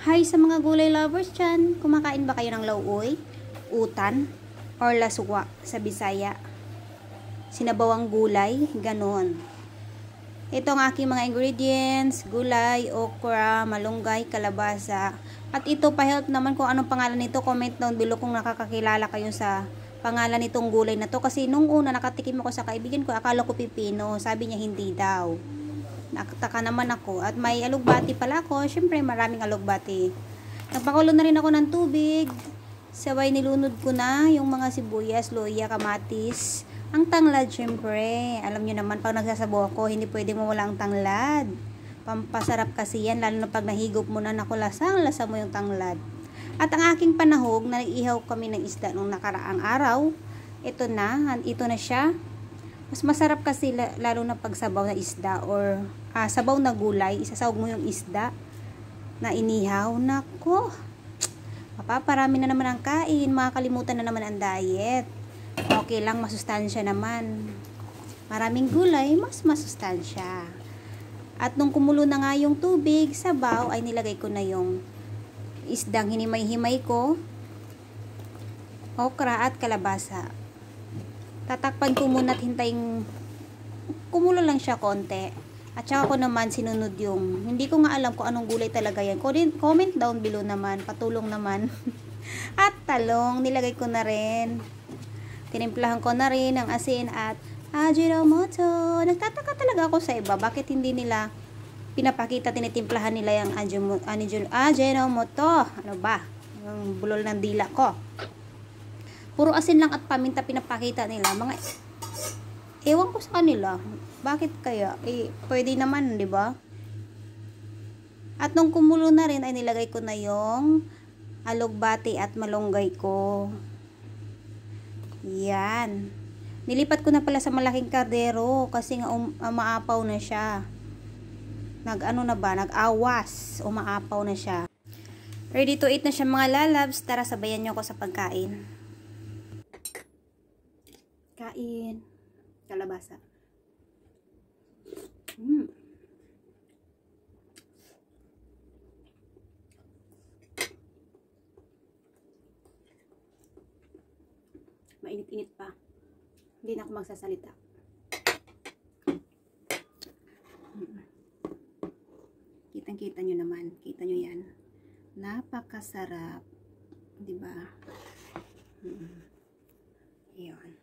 Hi sa mga gulay lovers dyan. Kumakain ba kayo ng lauoy, utan, or laswa sa Bisaya? Sinabawang gulay, ganon. Ito ang aking mga ingredients: gulay, okra, malunggay, kalabasa. At ito, pa-help naman kung anong pangalan nito. Comment down below kung nakakakilala kayo sa pangalan nitong gulay na to. Kasi nung una nakatikim ako sa kaibigan ko, akala ko pipino. Sabi niya hindi daw. Nakataka naman ako. At may alugbati pala ako. Syempre maraming alugbati. Nagpakulo na rin ako ng tubig. Sabay nilunod ko na yung mga sibuyas, loya, kamatis. Ang tanglad, syempre. Alam nyo naman, pag nagsasabaw ako, hindi pwede mawala ang tanglad. Pampasarap kasi yan, lalo na pag nahigop mo na, naku, lasang-lasa mo yung tanglad. At ang aking panahog, na nag-ihaw kami ng isda nung nakaraang araw, ito na siya. Mas masarap kasi lalo na pag sabaw na isda or sabaw na gulay, isasawag mo yung isda na inihaw. Nako, mapaparami na naman ang kain, makakalimutan na naman ang diet. Okay lang, masustansya naman. Maraming gulay, mas masustansya. At nung kumulo na nga yung tubig, sabaw, ay nilagay ko na yung isdang hinimay-himay ko, okra at kalabasa. Tatakpan ko muna at hintayin kumulo lang siya konti. At saka ko naman sinunod yung, hindi ko nga alam kung anong gulay talaga yan. Comment down below naman, patulong naman. At talong, nilagay ko na rin. Tinimplahan ko na rin ang asin at Ajinomoto. Nagtataka talaga ako sa iba, bakit hindi nila pinapakita, tinitimplahan nila yung Ajinomoto. Ano ba? Yung bulol ng dila ko. Puro asin lang at paminta pinapakita nila. Ewan ko sa kanila. Bakit kaya? Pwede naman, di ba? At nung kumulo na rin, ay nilagay ko na yung alugbati at malunggay ko. Yan. Nilipat ko na pala sa malaking kardero kasi nga maapaw na siya. Nag-awas. Umaapaw na siya. Ready to eat na siya mga lalabs. Tara, sabayan nyo ako sa pagkain. Kain. Kalabasa. Mainit-init pa. Hindi na ako magsasalita. Kitang-kita nyo naman. Kita nyo yan. Napakasarap. Diba? Iyon.